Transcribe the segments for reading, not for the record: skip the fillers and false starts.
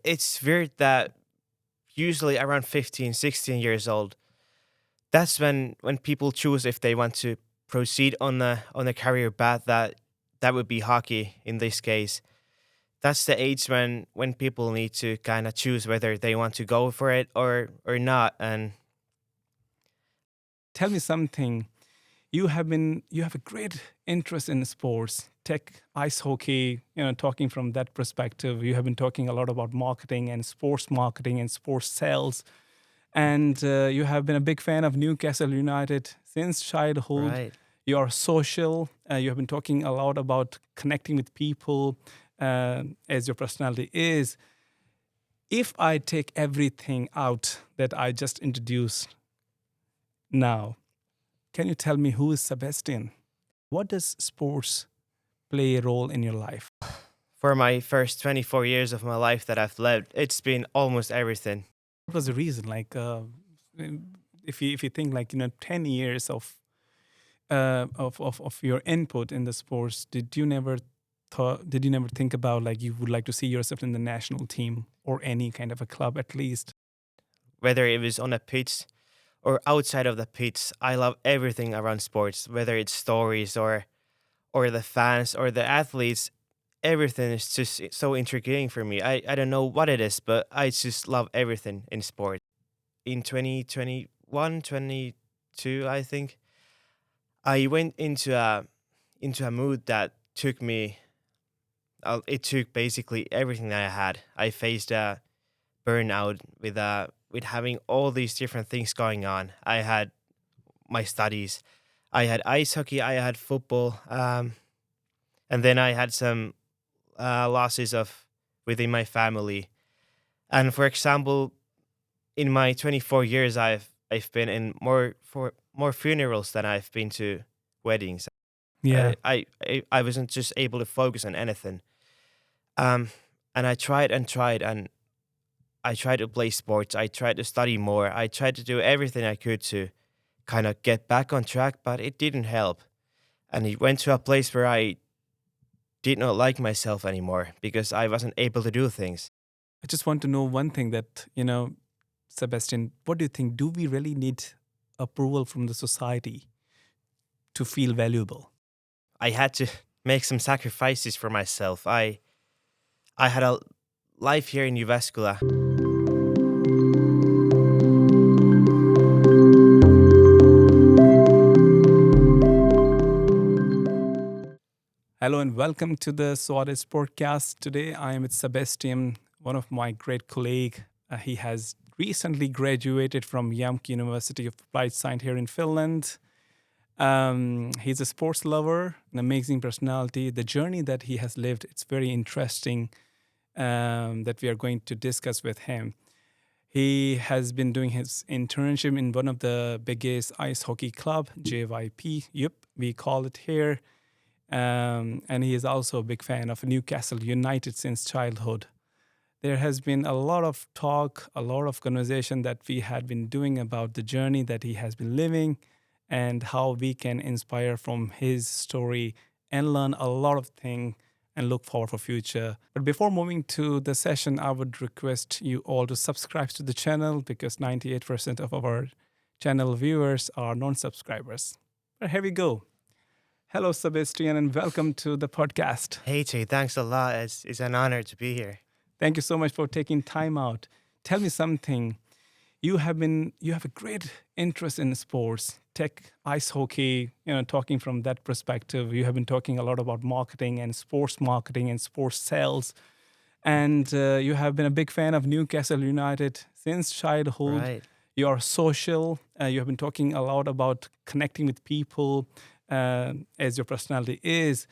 it's weird that usually around 15, 16 years old, that's when people choose if they want to proceed on a career path that would be hockey in this case. That's the age when people need to kind of choose whether they want to go for it or not. And Tell me something. You have a great interest in sports, tech, ice hockey. Talking from that perspective, you have been talking a lot about marketing and sports sales, and you have been a big fan of Newcastle United since childhood. right. You are social. You have been talking a lot about connecting with people, as your personality is. If I take everything out that I just introduced now, can you tell me who is Sebastian? What does sports play a role in your life? For my first 24 years of my life that I've lived, it's been almost everything. What was the reason? If you think 10 years of your input in the sports, did you never think about like you would like to see yourself in the national team or any kind of a club at least? Whether it was on a pitch or outside of the pitch, I love everything around sports, whether it's stories or the fans or the athletes. Everything is just so intriguing for me. I don't know what it is, but I just love everything in sport. In 2021, 22, I think, I went into a mood that took me. It took basically everything that I had. I faced a burnout with having all these different things going on. I had my studies, I had ice hockey, I had football, and then I had some losses of within my family. And for example, in my 24 years, I've been in more funerals than I've been to weddings. Yeah. I wasn't just able to focus on anything. Um, and I tried and tried, and I tried to play sports. I tried to study more. I tried to do everything I could to kind of get back on track, but it didn't help. And it went to a place where I did not like myself anymore because I wasn't able to do things. I just want to know one thing that, Sebastian, what do you think? Do we really need approval from the society to feel valuable? I had to make some sacrifices for myself. I had a life here in Uvascula. Hello and welcome to the Swades Podcast. Today I am with Sebastian, one of my great colleague. He has recently graduated from Jamk University of Applied Science here in Finland. He's a sports lover, an amazing personality. The journey that he has lived, it's very interesting, that we are going to discuss with him. He has been doing his internship in one of the biggest ice hockey club, JYP. Yep, we call it here. And he is also a big fan of Newcastle United since childhood. There has been a lot of talk, a lot of conversation that we had been doing about the journey that he has been living and how we can inspire from his story and learn a lot of things and look forward for future. But before moving to the session, I would request you all to subscribe to the channel because 98% of our channel viewers are non-subscribers. But here we go. Hello, Sebastian, and welcome to the podcast. Hey, Jay, thanks a lot. It's an honor to be here. Thank you so much for taking time out. Tell me something. You have a great interest in sports, tech, ice hockey. Talking from that perspective, you have been talking a lot about marketing and sports sales, and you have been a big fan of Newcastle United since childhood. Right. You are social. You have been talking a lot about connecting with people, as your personality is.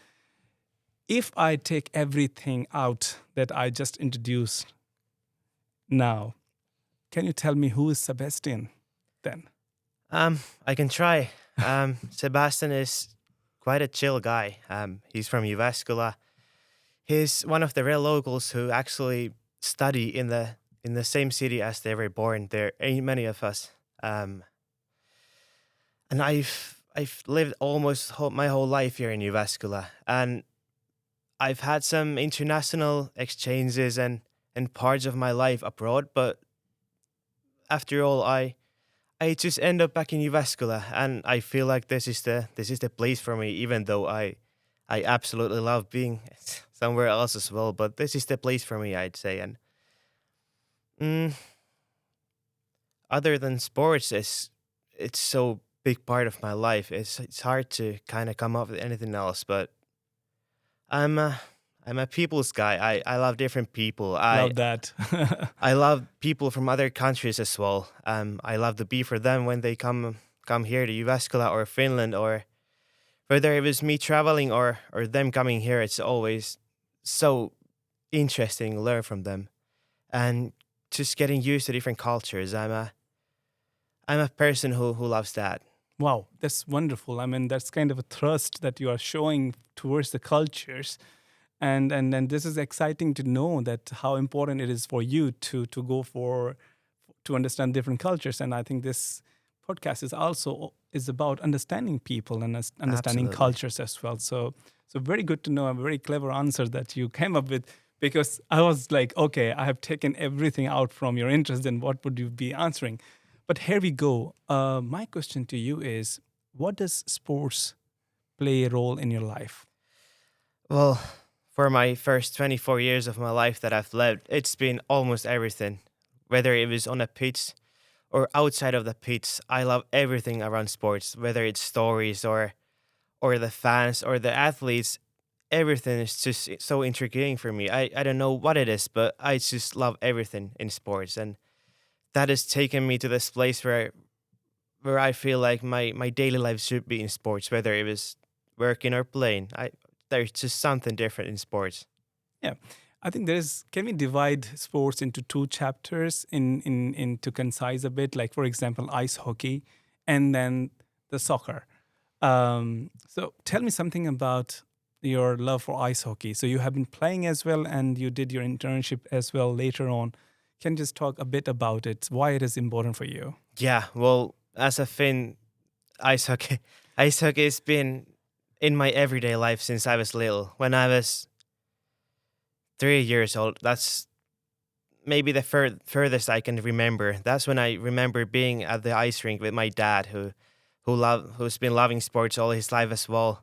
If I take everything out that I just introduced now, can you tell me who is Sebastian then? I can try. Sebastian is quite a chill guy. He's from Uvascula. He's one of the real locals who actually study in the same city as they were born. There ain't many of us. And I've lived almost my whole life here in Uvascula, and I've had some international exchanges and parts of my life abroad, but after all, I just end up back in Jyväskylä, and I feel like this is the place for me. Even though I absolutely love being somewhere else as well, but this is the place for me, I'd say. And mm, other than sports, it's so big part of my life. It's hard to kind of come up with anything else. But I'm a I'm a people's guy. I love different people. I Love that. I love people from other countries as well. I love to be for them when they come here to Jyväskylä or Finland, or whether it was me traveling or them coming here. It's always so interesting to learn from them and just getting used to different cultures. I'm a person who loves that. Wow, that's wonderful. I mean, that's kind of a thrust that you are showing towards the cultures. And this is exciting to know that how important it is for you to go for to understand different cultures. And I think this podcast is also is about understanding people and understanding Absolutely. cultures as well. So very good to know, a very clever answer that you came up with, because I was like, okay, I have taken everything out from your interest, then what would you be answering? But here we go. My question to you is, what does sports play a role in your life? Well, for my first 24 years of my life that I've lived, it's been almost everything. Whether it was on a pitch or outside of the pitch, I love everything around sports. Whether it's stories or the fans or the athletes, everything is just so intriguing for me. I don't know what it is, but I just love everything in sports, and that has taken me to this place where I feel like my daily life should be in sports, whether it was working or playing. There's just something different in sports. Yeah, I think there's. Can we divide sports into two chapters in to concise a bit? Like, for example, ice hockey, and then the soccer. So tell me something about your love for ice hockey. So you have been playing as well, and you did your internship as well later on. Can you just talk a bit about it? Why it is important for you? Yeah, well, as a Finn, ice hockey, ice hockey has been in my everyday life since I was little. When I was 3 years old, that's maybe the furthest I can remember. That's when I remember being at the ice rink with my dad, who's been loving sports all his life as well.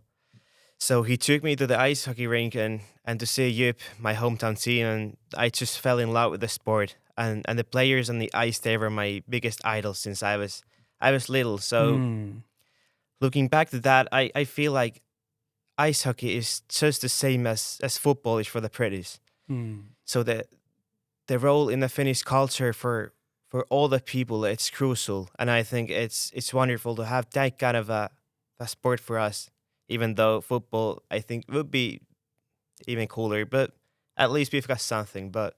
So he took me to the ice hockey rink and to see Yup, my hometown team, and I just fell in love with the sport. And the players on the ice, they were my biggest idols since I was little. So Hmm. looking back to that, I feel like ice hockey is just the same as football is for the British. Hmm. So the role in the Finnish culture for all the people, it's crucial, and I think it's wonderful to have that kind of a sport for us. Even though football, I think, would be even cooler, but at least we've got something. But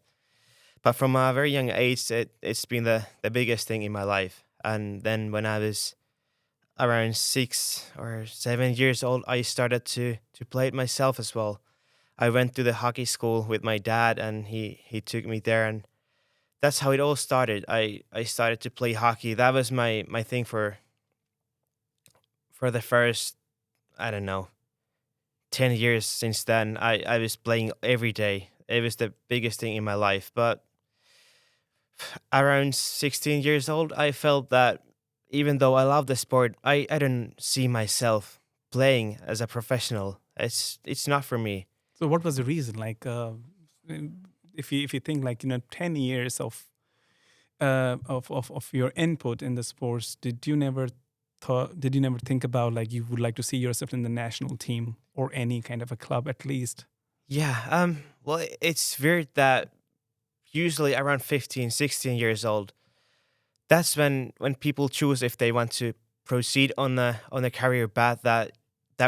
from a very young age, it's been the biggest thing in my life. And then when I was around 6 or 7 years old, I started to play it myself as well. I went to the hockey school with my dad, and he took me there, and that's how it all started. I started to play hockey. That was my thing for the first, I don't know, 10 years. Since then, I was playing every day. It was the biggest thing in my life. But around 16 years old, I felt that even though I love the sport, I don't see myself playing as a professional. It's not for me. So what was the reason? Like, if you think like 10 years of your input in the sports, did you never think about like you would like to see yourself in the national team or any kind of a club at least? Yeah, well, it's weird that usually around 15, 16 years old, that's when people choose if they want to proceed on the career path that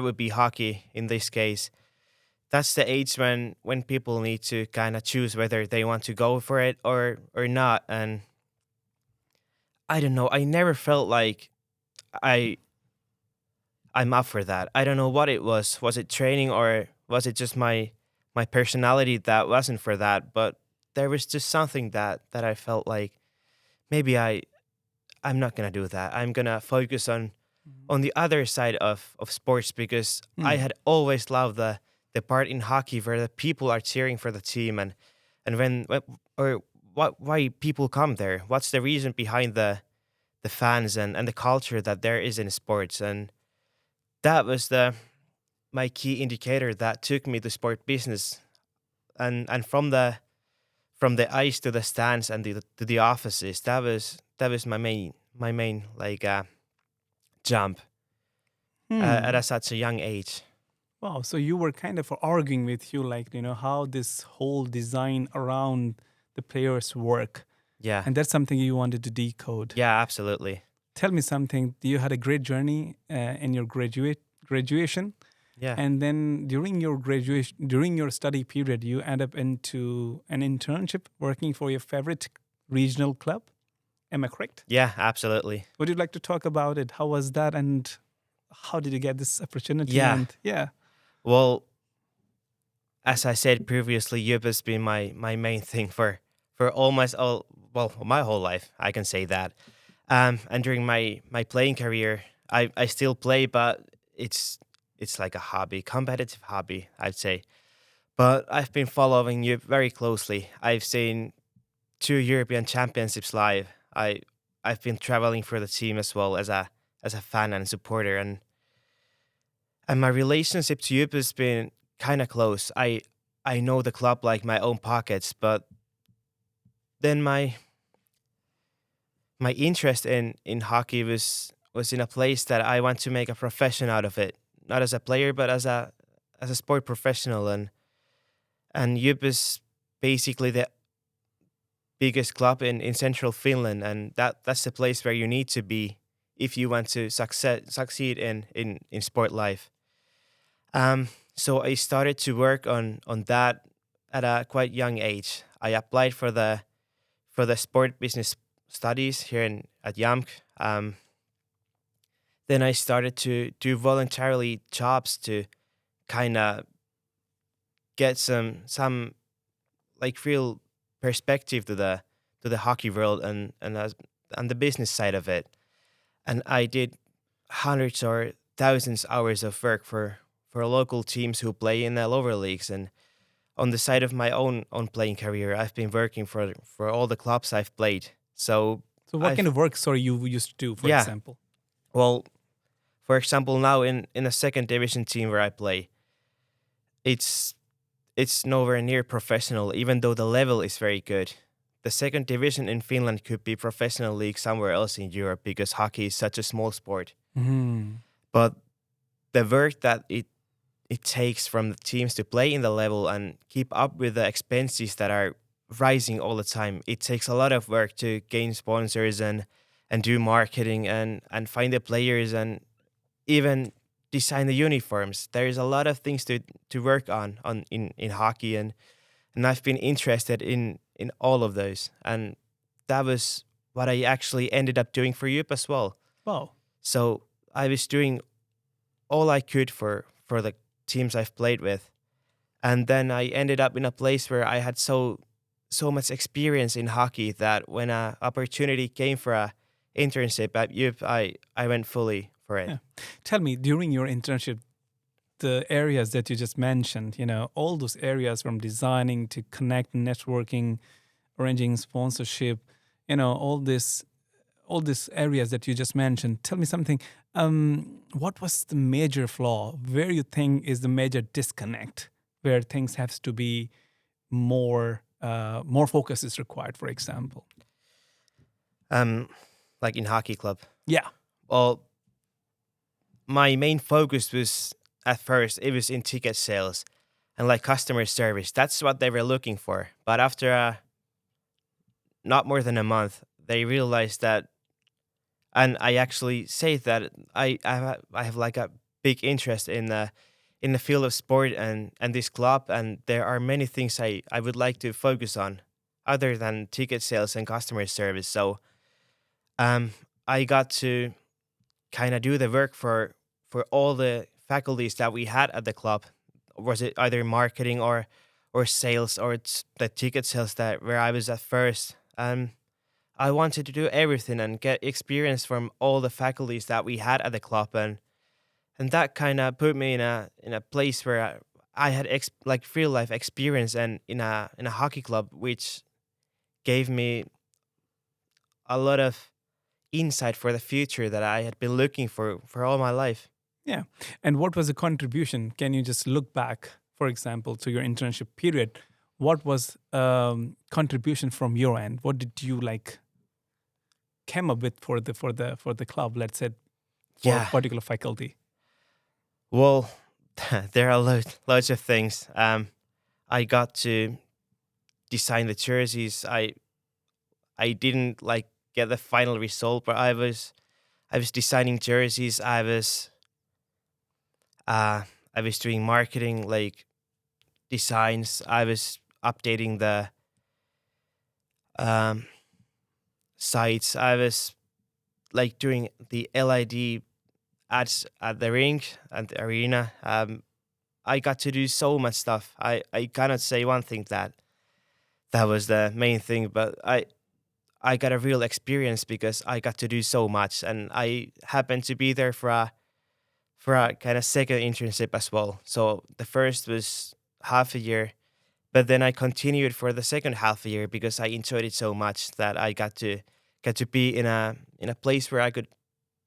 would be hockey in this case. That's the age when people need to kind of choose whether they want to go for it or not. And I don't know, I never felt like I I'm up for that. I don't know what it was. Was it training, or was it just my personality that wasn't for that? But there was just something that I felt like maybe I'm not gonna do that. I'm gonna focus on the other side of sports, because I Hmm. had always loved the part in hockey where the people are cheering for the team, and or why people come there. What's the reason behind the fans and the culture that there is in sports? And that was the my key indicator that took me to sport business. And from the ice to the stands and to the offices, that was my main like jump Hmm. at such a young age. Wow. So you were kind of arguing with you, like, how this whole design around the players work. Yeah, And that's something you wanted to decode. yeah, absolutely. Tell me something. You had a great journey in your graduation. Yeah, And then during your study period, you end up into an internship working for your favorite regional club. Am I correct? yeah, absolutely. Would you like to talk about it? How was that, and how did you get this opportunity? Yeah. And yeah, Well, as I said previously, Yup has been my main thing for almost all well my whole life. I can say that. And during my playing career, I still play, but it's like a hobby, competitive hobby, I'd say. But I've been following you very closely. I've seen two European Championships live. I've been traveling for the team as well as a fan and supporter, and my relationship to Yup has been kind of close. I know the club like my own pockets, but then my interest in hockey was in a place that I want to make a profession out of it, not as a player, but as a sport professional. And Yup is basically the biggest club in central Finland, and that's the place where you need to be if you want to succeed in sport life. So I started to work on that at a quite young age. I applied for the sport business studies here at YAMK. Then I started to do voluntarily jobs to kind of get some like real perspective to the hockey world and the business side of it. And I did hundreds or thousands hours of work for local teams who play in the lower leagues. And on the side of my own playing career, I've been working for all the clubs I've played. So so what kind I've of work, sorry, you used to do, for yeah. example? Well, for example, now in a second division team where I play, it's it's nowhere near professional, even though the level is very good. The second division in Finland could be professional league somewhere else in Europe because hockey is such a small sport. Hmm. But the work that it takes from the teams to play in the level and keep up with the expenses that are rising all the time, it takes a lot of work to gain sponsors and do marketing and find the players and even design the uniforms. There's a lot of things to work on in hockey, and I've been interested in all of those, and that was what I actually ended up doing for Yup as well. Wow. So I was doing all I could for the teams I've played with, and then I ended up in a place where I had so much experience in hockey that when a opportunity came for a internship at Yup, I went fully for it. Yeah. Tell me, during your internship, the areas that you just mentioned, all those areas from designing to connect, networking, arranging sponsorship, all these areas that you just mentioned. Tell me something. What was the major flaw? Where you think is the major disconnect? Where things have to be more focus is required, for example. Like in hockey club. Yeah. Well, my main focus was at first it was in ticket sales and like customer service. That's what they were looking for. But after not more than a month, they realized that, and I actually say that I have like a big interest in the field of sport and this club, and there are many things I would like to focus on other than ticket sales and customer service. So I got to kind of do the work for all the faculties that we had at the club. Was it either marketing or sales or it's the ticket sales that where I was at first. I wanted to do everything and get experience from all the faculties that we had at the club, and that kind of put me in a place where I had like real life experience and in a hockey club, which gave me a lot of insight for the future that I had been looking for all my life. Yeah. And what was the contribution? Can you just look back, for example, to your internship period? What was contribution from your end? What did you like came up with for the club? Let's say for a Yeah, particular faculty. well, there are loads of things. I got to design the jerseys. I didn't like get the final result, but I was designing jerseys. Uh I was doing marketing like designs. I was updating the um sites. I was like doing the LED ads at the rink and the arena. I got to do so much stuff. I cannot say one thing that was the main thing, but I got a real experience because I got to do so much, and I happened to be there for a kind of second internship as well. So the first was half a year, but then I continued for the second half a year because I enjoyed it so much that I got to be in a place where I could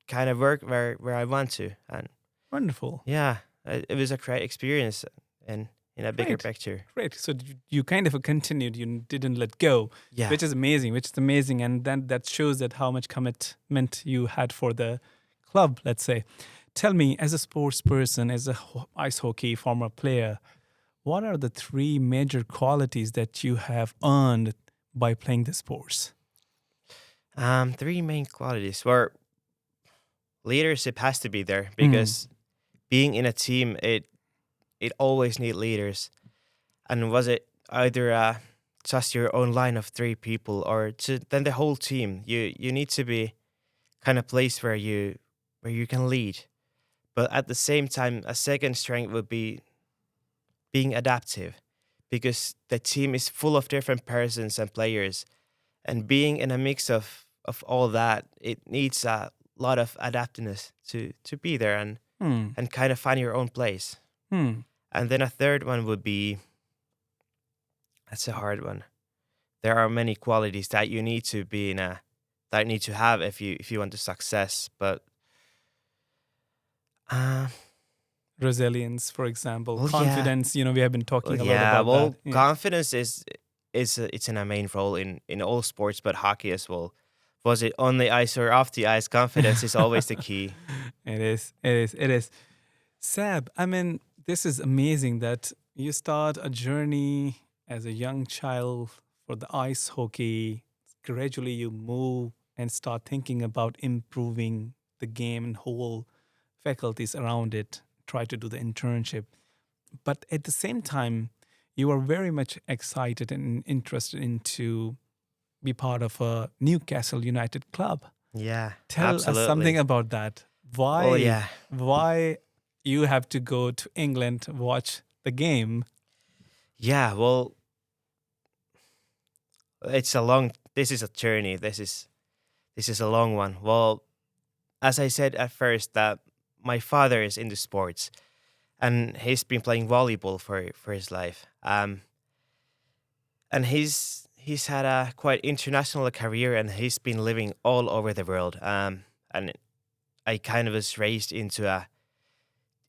kind of work where I want to, and Wonderful. yeah, it was a great experience, and in a bigger Great. picture. Great. So you kind of continued. You didn't let go, Yeah. which is amazing. Which is amazing, and then that shows that how much commitment you had for the club. Let's say. Tell me, as a sports person, as a ice hockey former player, what are the three major qualities that you have earned by playing the sports? Three main qualities. Where leadership has to be there Mm. because being in a team, it always need leaders. And was it either just your own line of three people or then the whole team? You need to be kind of place where you can lead. But at the same time, a second strength would be being adaptive because the team is full of different persons and players, and being in a mix of all that, it needs a lot of adaptiveness to be there Hmm. and kind of find your own place. Hmm. And then a third one would be, that's a hard one. There are many qualities that you need to be in a that you need to have if you want to success. But uh, Resilience, for example, well, yeah, confidence. We have been well, talking a lot yeah. about that. Well, Yeah. confidence it's in a main role in all sports, but hockey as well. Was it on the ice or off the ice? Confidence is always the key. It is. It is. It is. Seb, I mean, this is amazing that you start a journey as a young child for the ice hockey. Gradually, you move and start thinking about improving the game and whole faculties around it. Try to do the internship. But at the same time, you are very much excited and interested into be part of a Newcastle United club. Yeah, Tell us something absolutely. about that. Oh Why? yeah, Why you have to go to England to watch the game? yeah. Well, it's a long. This is a journey. This is a long one. Well, as I said at first, that my father is into sports, and he's been playing volleyball for his life. And he's had a quite international career, and he's been living all over the world. And I kind of was raised into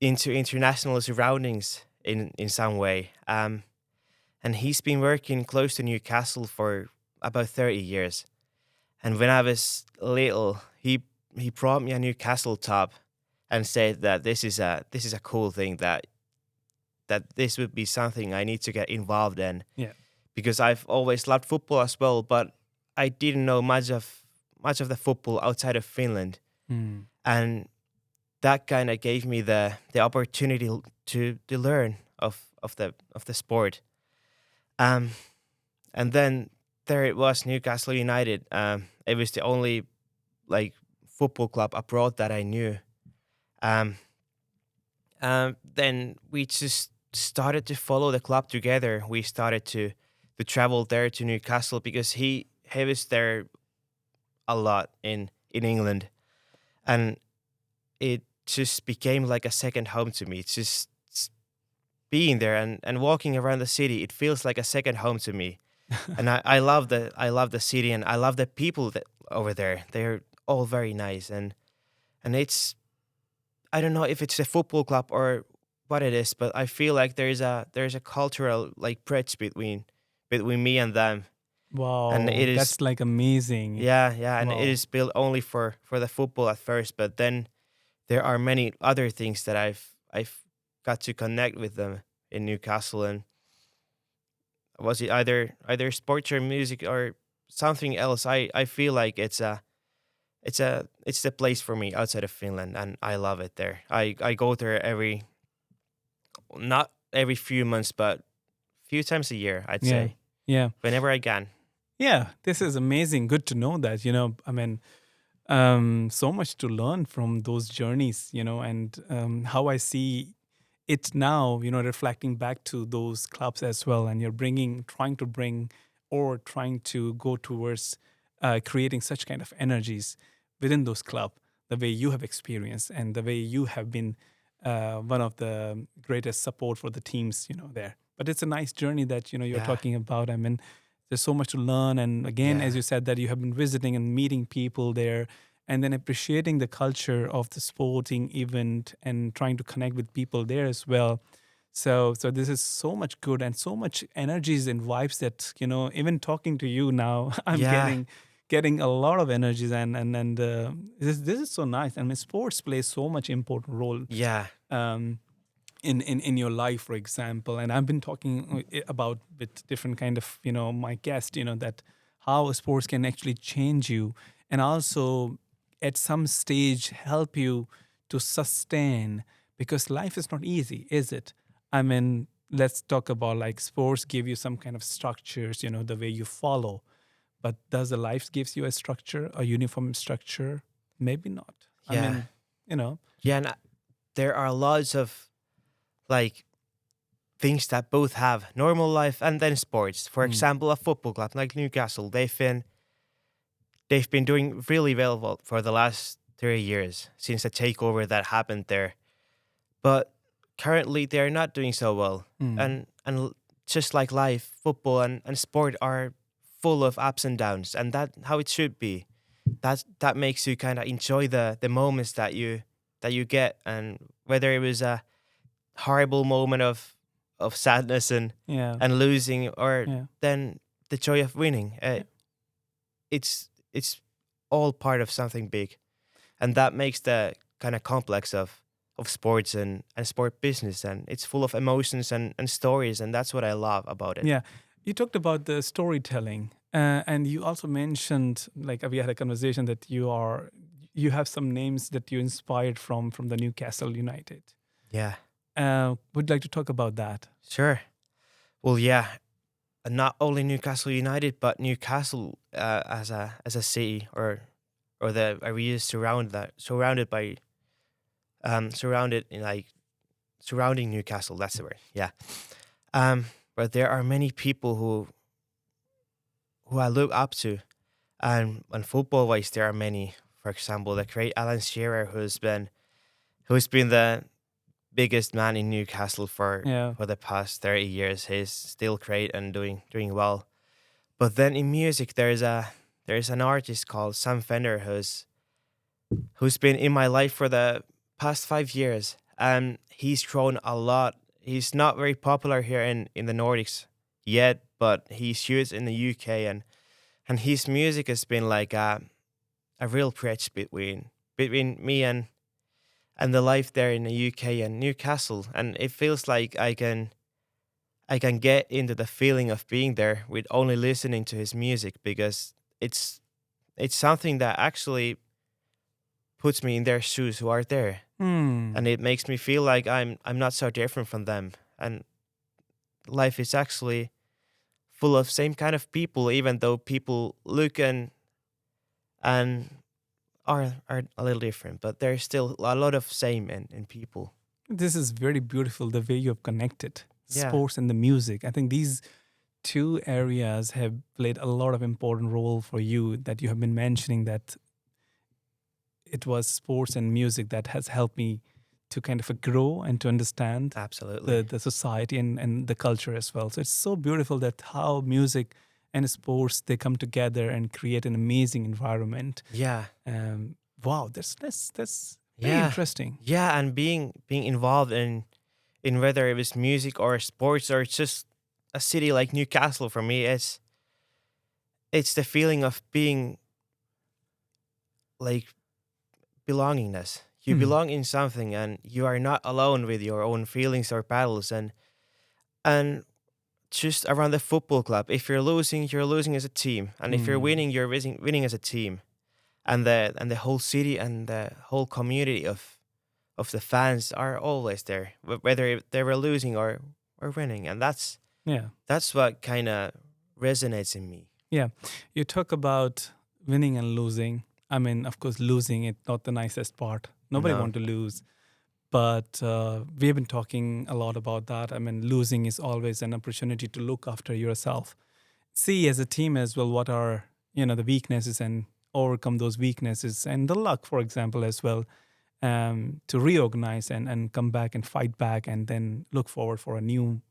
international surroundings in some way. And he's been working close to Newcastle for about 30 years. And when I was little, he brought me a Newcastle top and said that this is a cool thing that this would be something I need to get involved in Yeah. because I've always loved football as well, but I didn't know much of the football outside of Finland, Mm. and that kind of gave me the opportunity to learn of the sport. Um, and then there it was, Newcastle United. It was the only like football club abroad that I knew. Um, then we just started to follow the club together. We started to travel there to Newcastle because he was there a lot in England, and it just became like a second home to me. It's just being there and walking around the city, it feels like a second home to me. And I love the city, and I love the people that over there. They're all very nice, and it's, I don't know if it's a football club or what it is, but I feel like there's a cultural like bridge between me and them, and Wow, it is, that's like amazing. yeah, and it Wow. is built only for the football at first, but then there are many other things that I've got to connect with them in Newcastle, and was it either sports or music or something else? I feel like it's the place for me outside of Finland, and I love it there. I go there every, not every few months, but few times a year, I'd Yeah. say, Yeah. whenever I can. Yeah. This is amazing. Good to know that, I mean, so much to learn from those journeys, and how I see it now, reflecting back to those clubs as well. And you're trying to bring, or trying to go towards creating such kind of energies within those club, the way you have experienced and the way you have been one of the greatest support for the teams, there. But it's a nice journey that, you're Yeah, talking about. I mean, there's so much to learn. And again, as yeah, you said, that you have been visiting and meeting people there, and then appreciating the culture of the sporting event and trying to connect with people there as well. So this is so much good and so much energies and vibes that, even talking to you now, I'm yeah, getting a lot of energies, and this is so nice. I mean, sports plays so much important role yeah, um, in your life, for example. And I've been talking about with different kind of, my guest, that how sports can actually change you, and also at some stage help you to sustain, because life is not easy, is it? I mean, let's talk about like sports give you some kind of structures, the way you follow. But does the life gives you a structure, a uniform structure? Maybe not. I yeah, mean, you know, yeah. And there are lots of like things that both have normal life and then sports. For mm, example, a football club like Newcastle, they've been doing really well for the last 3 years since the takeover that happened there. But currently, they are not doing so well. mm, And just like life, football and sport are full of ups and downs, and that how it should be. That makes you kind of enjoy the moments that you get, and whether it was a horrible moment of sadness yeah, and losing, or yeah. then the joy of winning. It's all part of something big, and that makes the kind of complex of sports and sport business, and it's full of emotions and stories, and that's what I love about it. Yeah, you talked about the storytelling, and you also mentioned, like, we had a conversation that you have some names that you inspired from the Newcastle United. Yeah, Would like to talk about that? sure. Well, yeah, not only Newcastle United, but Newcastle as a city, or the areas surrounded in like surrounding Newcastle. That's the word. Yeah. But there are many people who I look up to, and football wise, there are many. For example, the great Alan Shearer, who's been the biggest man in Newcastle Yeah, for the past 30 years. He's still great and doing well. But then in music, there's an artist called Sam Fender who's been in my life for the past 5 years, and he's grown a lot. He's not very popular here in the Nordics yet, but he's huge in the UK, and his music has been like a real bridge between me and the life there in the UK and Newcastle, and it feels like I can get into the feeling of being there with only listening to his music, because it's something that actually puts me in their shoes who are there, hmm. and it makes me feel like I'm not so different from them, and life is actually full of same kind of people, even though people look and are a little different, but there's still a lot of same in people. This is very beautiful, the way you have connected Yeah, sports and the music. I think these two areas have played a lot of important role for you, that you have been mentioning that it was sports and music that has helped me to kind of grow and to understand Absolutely. the society and the culture as well. So it's so beautiful that how music and sports they come together and create an amazing environment. Yeah. Wow, that's very Yeah. interesting. Yeah, and being involved in whether it was music or sports or just a city like Newcastle for me, it's the feeling of being like belongingness. You Hmm. belong in something and you are not alone with your own feelings or battles and just around the football club. If you're losing as a team. And if you're Hmm. winning, you're winning as a team. And the whole city and the whole community of the fans are always there, whether they were losing or winning. And Yeah. that's what kind of resonates in me. Yeah, you talk about winning and losing. I mean, of course, losing is not the nicest part. Nobody No. want to lose, but we've been talking a lot about that. I mean, losing is always an opportunity to look after yourself. See as a team as well what are the weaknesses and overcome those weaknesses and the luck, for example, as well. To reorganize and come back and fight back and then look forward for a new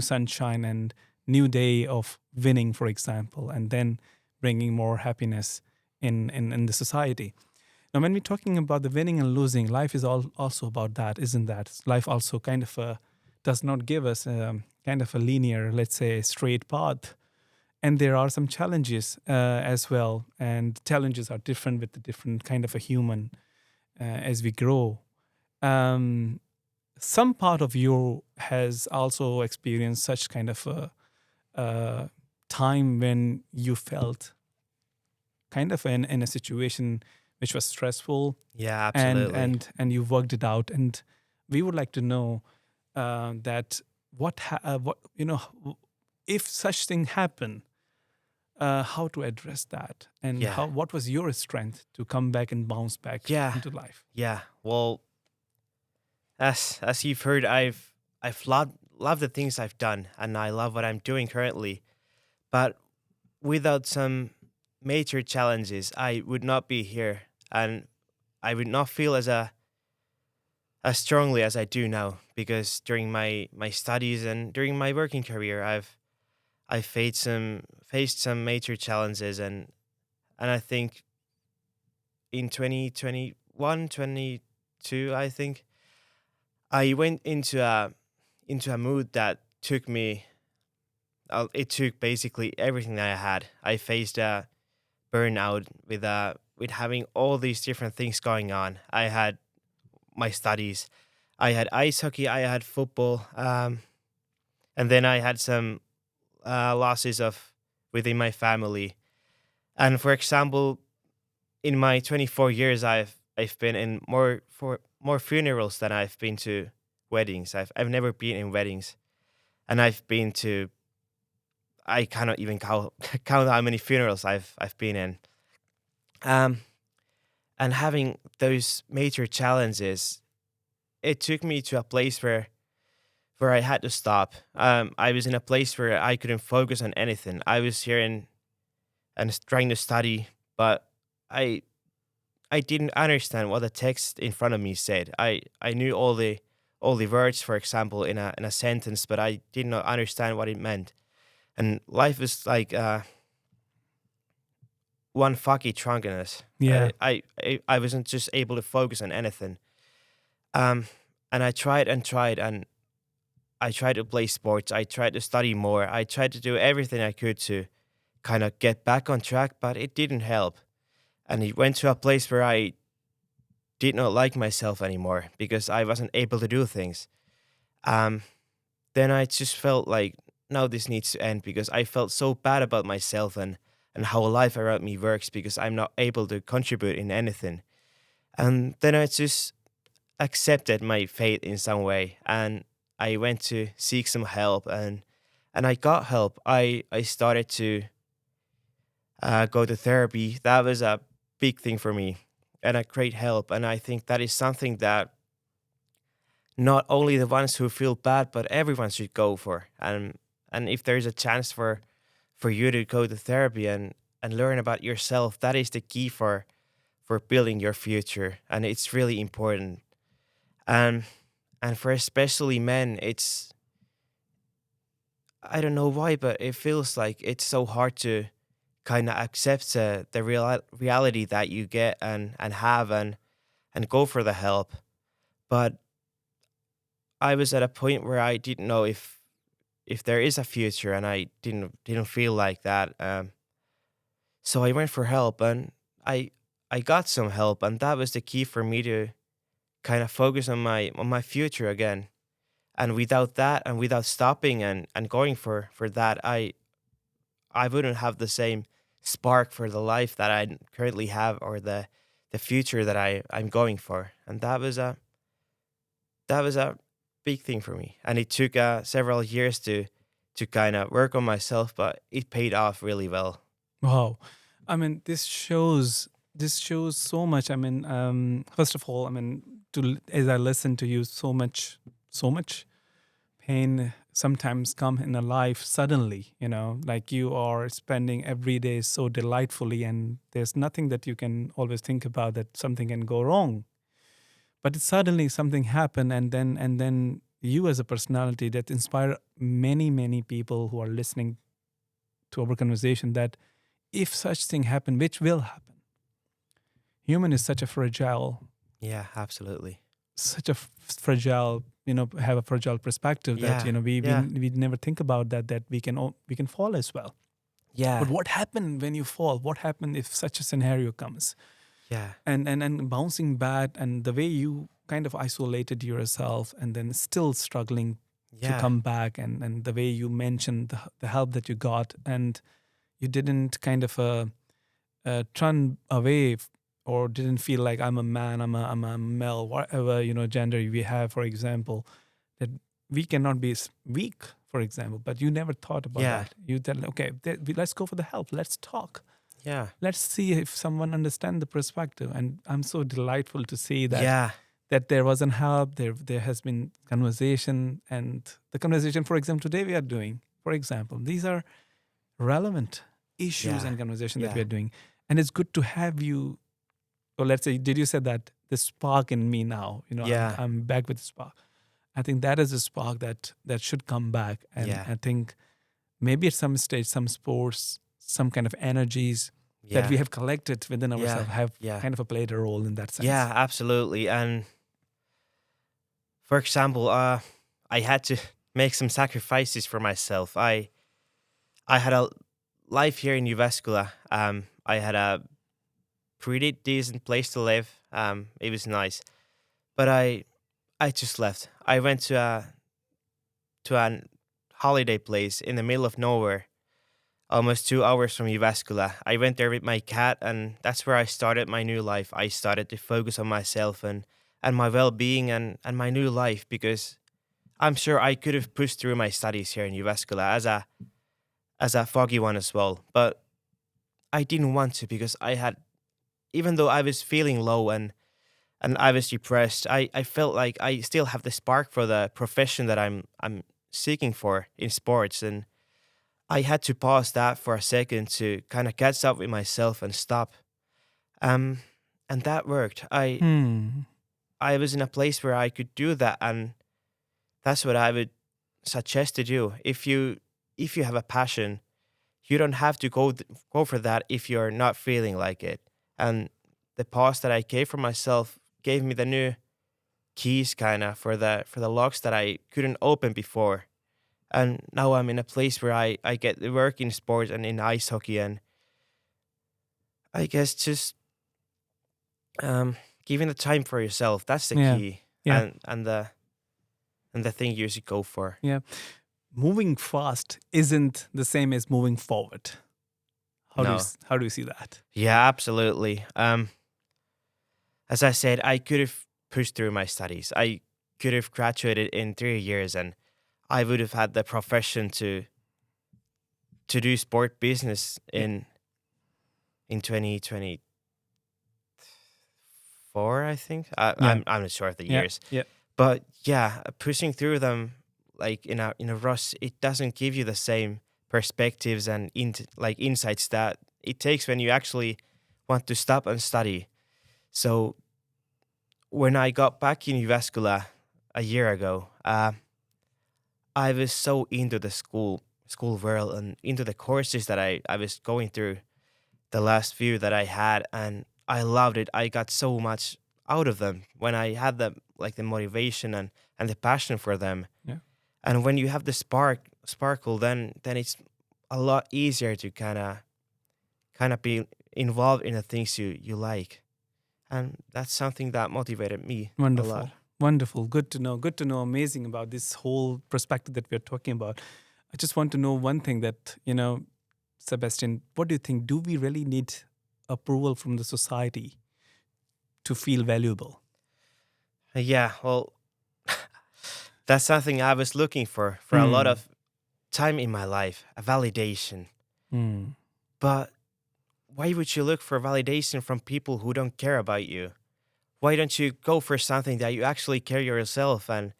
sunshine and new day of winning, for example, and then bringing more happiness in the society. Now, when we're talking about the winning and losing, life is also about that, isn't that? Life also kind of does not give us kind of a linear, let's say, straight path. And there are some challenges as well. And challenges are different with the different kind of a human as we grow. Um, some part of you has also experienced such kind of a time when you felt kind of in a situation which was stressful Yeah, and absolutely. and you worked it out, and we would like to know that what if such thing happen, how to address that, and Yeah. how what was your strength to come back and bounce back Yeah. into life. Yeah. Well, as you've heard, I've loved the things I've done and I love what I'm doing currently. But without some major challenges, I would not be here and I would not feel as strongly as I do now because during my studies and during my working career, I faced some major challenges and I think in 2021, 22, I think I went into a mood that took me. It took basically everything that I had. I faced a burnout with having all these different things going on. I had my studies, I had ice hockey, I had football, and then I had some losses of within my family. And for example, in my 24 years, I've been in more funerals than I've been to weddings. I've never been in weddings, and I've been to I cannot even count count how many funerals I've been in. Um, and having those major challenges, it took me to a place where I had to stop. I was in a place where I couldn't focus on anything. I was here and trying to study, but I I didn't understand what the text in front of me said. I knew all the words, for example, in a sentence, but I did not understand what it meant. And life was like one fucky drunkenness. Yeah. I wasn't just able to focus on anything. Um, and I tried and tried, and I tried to play sports. I tried to study more. I tried to do everything I could to kind of get back on track, but it didn't help. And it went to a place where I did not like myself anymore because I wasn't able to do things. Um, then I just felt like, no, this needs to end because I felt so bad about myself and how life around me works because I'm not able to contribute in anything. And then I just accepted my fate in some way and I went to seek some help and I got help. I started to go to therapy. That was a big thing for me and a great help. And I think that is something that not only the ones who feel bad, but everyone should go for. And if there's a chance for you to go to therapy and learn about yourself, that is the key for building your future, and it's really important. And and for especially men, it's, I don't know why, but it feels like it's so hard to kind of accept the reality that you get and have and go for the help. But I was at a point where I didn't know if there is a future, and I didn't feel like that. So I went for help, and I I got some help, and that was the key for me to kind of focus on my future again. And without that, and without stopping and going for that, I wouldn't have the same spark for the life that I currently have, or the future that I'm going for. And that was a big thing for me. And it took several years to kind of work on myself, but it paid off really well. Wow. I mean, this shows so much. I mean, first of all, I mean, as I listen to you, so much pain sometimes come in a life suddenly. Like you are spending every day so delightfully, and there's nothing that you can always think about that something can go wrong. But suddenly something happened, and then you as a personality that inspire many people who are listening to our conversation, that if such thing happen, which will happen, human is such a fragile, Yeah, absolutely. fragile, have a fragile perspective, that Yeah, we, we yeah, we never think about that we can fall as well. yeah, But what happened when you fall? What happened if such a scenario comes? yeah, And bouncing back, and the way you kind of isolated yourself and then still struggling to yeah, come back, and the way you mentioned the help that you got, and you didn't kind of turn away, or didn't feel like I'm a man, I'm a male, whatever gender we have, for example, that we cannot be weak, for example. But you never thought about yeah, that. You tell, okay, let's go for the help, let's talk, yeah, let's see if someone understands the perspective. And I'm so delightful to see that yeah, there wasn't help, there has been conversation. And the conversation, for example, today we are doing, for example, these are relevant issues yeah, and conversation that we yeah, are doing. And it's good to have you, or let's say, did you say that the spark in me now, yeah, I'm back with the spark. I think that is a spark that should come back. And yeah, I think maybe at some stage, some sports, some kind of energies that yeah, we have collected within yeah, ourselves have yeah, kind of played a role in that sense. yeah, absolutely. And for example, I had to make some sacrifices for myself. I had a life here in Uvascula. I had a pretty decent place to live. It was nice, but I just left. I went to a holiday place in the middle of nowhere, almost 2 hours from Uvascula. I went there with my cat, and that's where I started my new life. I started to focus on myself and my well being and my new life, because I'm sure I could have pushed through my studies here in Uvascula as a foggy one as well, but I didn't want to, because I had, even though I was feeling low and I was depressed, I felt like I still have the spark for the profession that I'm seeking for in sports. And I had to pause that for a second to kind of catch up with myself and stop. Um and that worked. Hmm. I was in a place where I could do that, and that's what I would suggest to do. If you have a passion, you don't have to go for that if you're not feeling like it. And the pause that I gave for myself gave me the new keys, kind of, for the locks that I couldn't open before. And now I'm in a place where I get to work in sports and in ice hockey, and I guess just um giving the time for yourself, that's the Yeah. key. Yeah. And the thing you should go for. Yeah. Moving fast isn't the same as moving forward. No. How do you see that? Yeah, absolutely. As I said, I could have pushed through my studies. I could have graduated in 3 years, and I would have had the profession to do sport business Yeah. in 2024, I think. Yeah. I'm not sure of the Yeah. years. Yeah. But yeah, pushing through them like in a rush, it doesn't give you the same perspectives and like insights that it takes when you actually want to stop and study. So when I got back in Jyväskylä a year ago, I was so into the school world and into the courses that I was going through the last few that I had, and I loved it. I got so much out of them when I had the motivation and the passion for them. Yeah. And when you have the sparkle, then it's a lot easier to kind of be involved in the things you like. And that's something that motivated me a Wonderful. lot. Wonderful. Good to know. Good to know. Amazing about this whole perspective that we're talking about. I just want to know one thing that, Sebastian, what do you think? Do we really need approval from the society to feel valuable? Yeah, well, that's something I was looking for a lot of time in my life, a validation. Mm. But why would you look for validation from people who don't care about you? Why don't you go for something that you actually care yourself and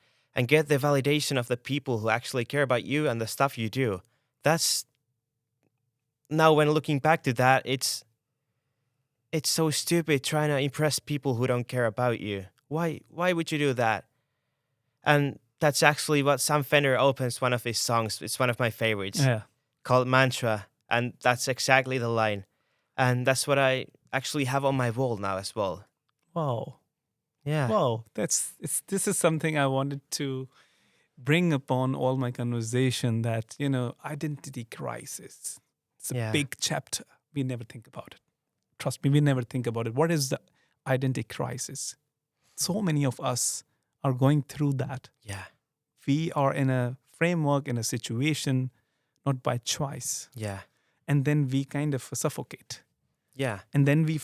get the validation of the people who actually care about you and the stuff you do? That's now when looking back to that, it's so stupid trying to impress people who don't care about you. Why would you do that? And that's actually what Sam Fender opens one of his songs. It's one of my favorites, Yeah. called Mantra, and that's exactly the line. And that's what I actually have on my wall now as well. Wow. Yeah. Wow. This is something I wanted to bring upon all my conversation that, identity crisis. It's a Yeah. big chapter. We never think about it. Trust me, we never think about it. What is the identity crisis? So many of us are going through that. Yeah. We are in a framework, in a situation, not by choice. Yeah. And then we kind of suffocate. Yeah. And then we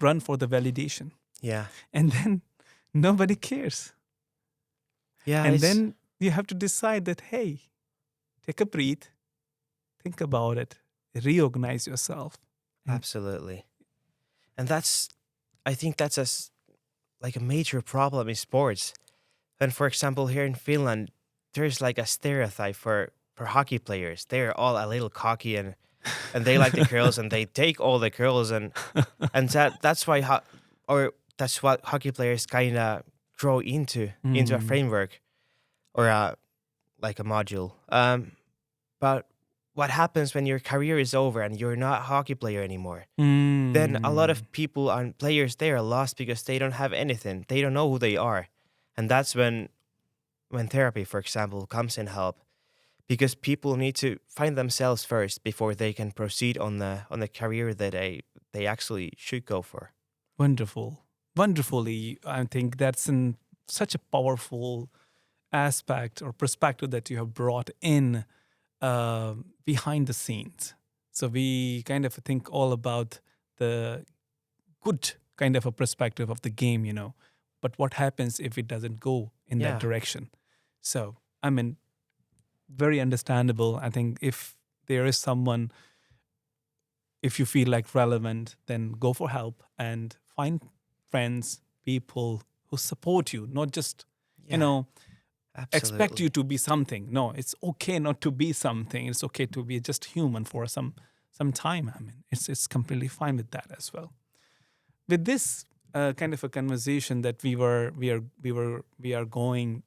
run for the validation. Yeah. And then nobody cares. Yeah. And then you have to decide that, hey, take a breath, think about it, reorganize yourself. Absolutely. And I think that's like a major problem in sports. And for example, here in Finland, there's like a stereotype for hockey players. They're all a little cocky and they like the girls and they take all the girls and that's why that's what hockey players kind of grow into a framework or like a module. But what happens when your career is over and you're not a hockey player anymore? Then a lot of people and players, they are lost because they don't have anything. They don't know who they are. And that's when therapy, for example, comes in help. Because people need to find themselves first before they can proceed on the career that they actually should go for. Wonderfully, I think that's such a powerful aspect or perspective that you have brought in behind the scenes. So we kind of think all about the good kind of a perspective of the game, but what happens if it doesn't go in that direction? So, very understandable. I think if there is someone, if you feel like relevant, then go for help and find friends, people who support you, not just, expect you to be something. No, it's okay not to be something. It's okay to be just human for some time. It's completely fine with that as well. With this kind of a conversation that we are going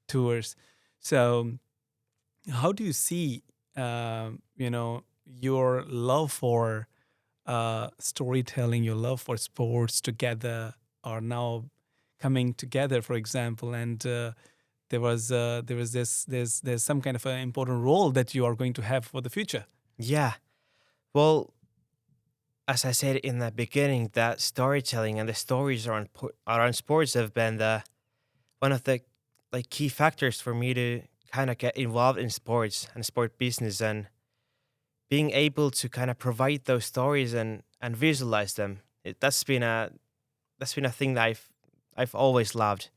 towards. So, how do you see, your love for storytelling, your love for sports together are now coming together, for example, and there's some kind of an important role that you are going to have for the future. Yeah. Well, as I said in the beginning, that storytelling and the stories around sports have been one of the key factors for me to kind of get involved in sports and sport business, and being able to kind of provide those stories and visualize them. That's been a thing that I've always loved,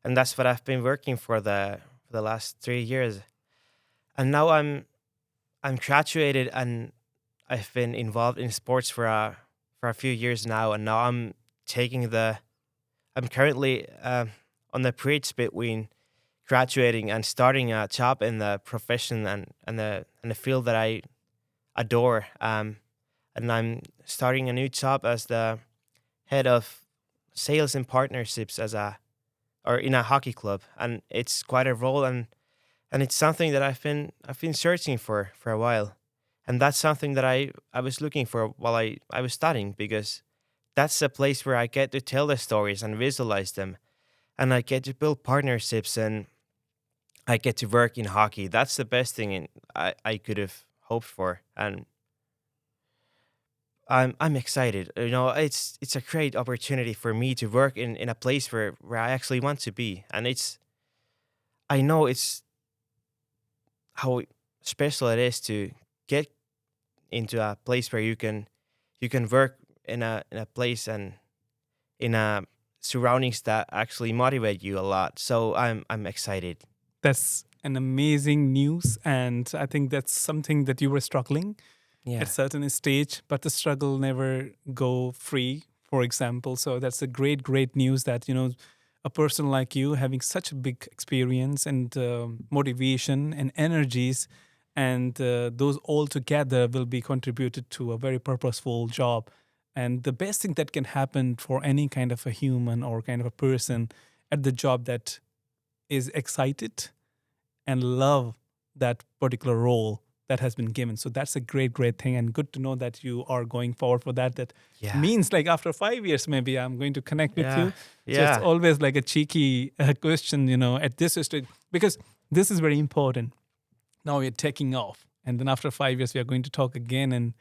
and that's what I've been working for the last 3 years. And now I'm graduated and I've been involved in sports for a few years now, and now I'm currently on the bridge between graduating and starting a job in the profession and the field that I adore. And I'm starting a new job as the head of sales and partnerships as a or in a hockey club, and it's quite a role, and it's something that I've been searching for a while, and that's something that I was looking for while I was studying, because that's a place where I get to tell the stories and visualize them, and I get to build partnerships, and I get to work in hockey. That's the best thing I could have hoped for, and I'm excited. It's a great opportunity for me to work in a place where I actually want to be, and I know it's how special it is to get into a place where you can work in a place and in a surroundings that actually motivate you a lot. So I'm excited. That's an amazing news, and I think that's something that you were struggling Yeah. at certain stage, but the struggle never go free, for example. So that's a great news that a person like you having such a big experience and motivation and energies, and those all together will be contributed to a very purposeful job. And the best thing that can happen for any kind of a human or kind of a person at the job that is excited and love that particular role that has been given. So that's a great thing, and good to know that you are going forward for that. That Yeah. means like after 5 years, maybe I'm going to connect with Yeah. you. Just Yeah. always like a cheeky question, at this stage, because this is very important. Now we're taking off, and then after 5 years, we are going to talk again and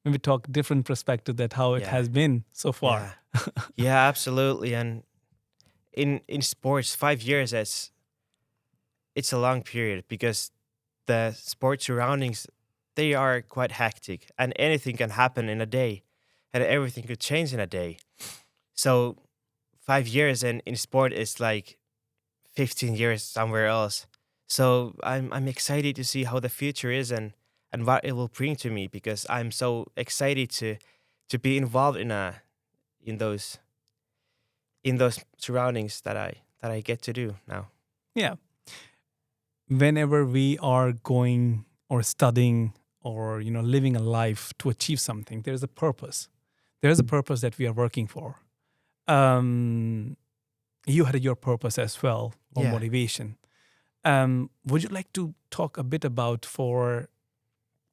maybe talk different perspective that how it Yeah. has been so far. Yeah. Yeah, absolutely. And in sports, 5 years it's a long period, because the sports surroundings, they are quite hectic, and anything can happen in a day, and everything could change in a day. So 5 years in sport is like 15 years somewhere else. So I'm excited to see how the future is, and what it will bring to me, because I'm so excited to be involved in those in those surroundings that I get to do now. Yeah. Whenever we are going or studying or living a life to achieve something, there's a purpose. There's a purpose that we are working for. Um, you had your purpose as well, or Yeah. motivation. Would you like to talk a bit about for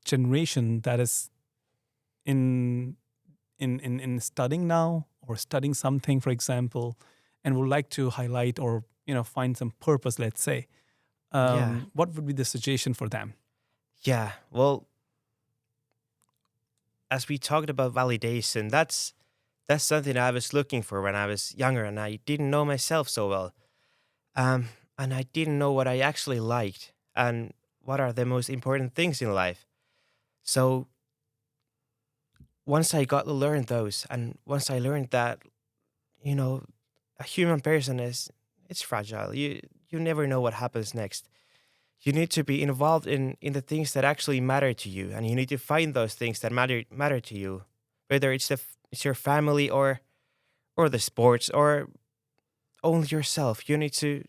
generation that is in studying now or studying something, for example, and would like to highlight or find some purpose, let's say? Yeah. What would be the suggestion for them? Yeah. Well, as we talked about validation, that's something I was looking for when I was younger, and I didn't know myself so well. Um, and I didn't know what I actually liked and what are the most important things in life. So once I got to learn those, and once I learned that, you know, a human person it's fragile. You never know what happens next. You need to be involved in the things that actually matter to you, and you need to find those things that matter to you, whether it's your family or the sports or only yourself. You need to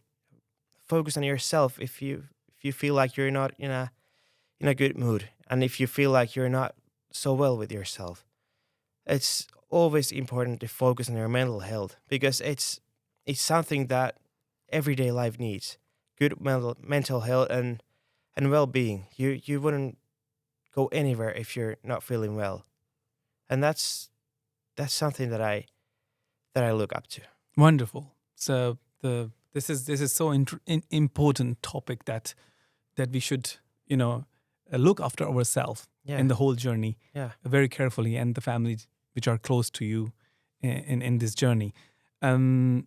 focus on yourself if you feel like you're not in a good mood, and if you feel like you're not so well with yourself. It's always important to focus on your mental health, because it's something that everyday life needs. Good mental health and well-being. You wouldn't go anywhere if you're not feeling well, and that's something that I look up to. Wonderful. So this is so important topic that we should look after ourselves Yeah. in the whole journey Yeah. very carefully, and the families which are close to you in this journey. Um,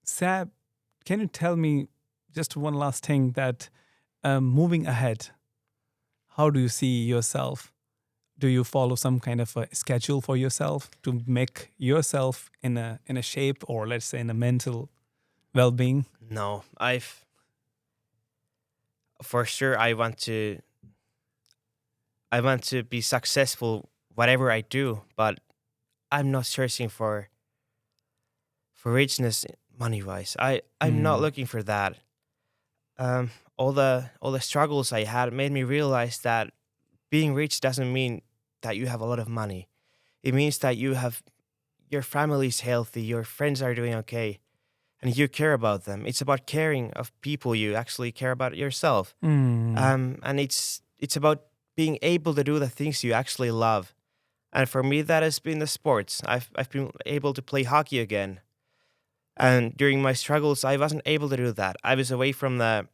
Sab, can you tell me just one last thing that moving ahead, how do you see yourself? Do you follow some kind of a schedule for yourself to make yourself in a shape, or let's say in a mental well-being? No, I've for sure I want to be successful whatever I do, but I'm not searching for richness money wise. I'm not Mm. looking for that. All the struggles I had made me realize that being rich doesn't mean that you have a lot of money. It means that your family's healthy, your friends are doing okay, and you care about them. It's about caring of people you actually care about yourself. Mm. And it's about being able to do the things you actually love. And for me, that has been the sports. I've been able to play hockey again. And during my struggles, I wasn't able to do that. I was away from the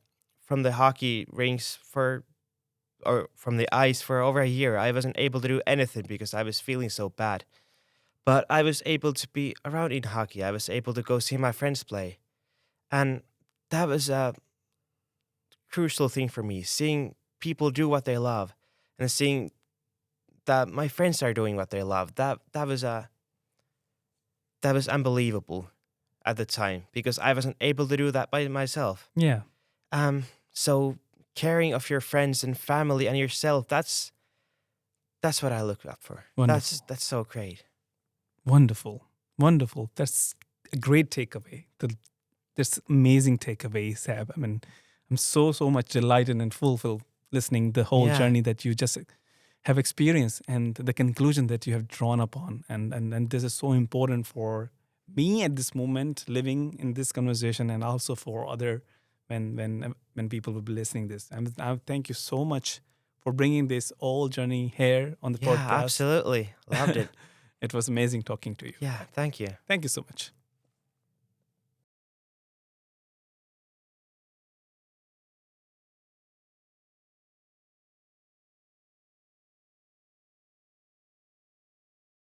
hockey rinks for or from the ice for over a year. I wasn't able to do anything because I was feeling so bad. But I was able to be around in hockey. I was able to go see my friends play. And that was a crucial thing for me, seeing people do what they love and seeing that my friends are doing what they love. That was unbelievable at the time because I wasn't able to do that by myself. Yeah. So caring of your friends and family and yourself, that's what I look up for. Wonderful. That's so great. Wonderful. Wonderful. That's a great takeaway. This amazing takeaway, Sab. I mean, I'm so much delighted and fulfilled listening the whole Yeah. journey that you just have experienced and the conclusion that you have drawn upon. And this is so important for me at this moment, living in this conversation, and also for other when people will be listening this. And I thank you so much for bringing this whole journey here on the Yeah, podcast. absolutely. Loved it. It was amazing talking to you. Yeah, thank you. Thank you so much.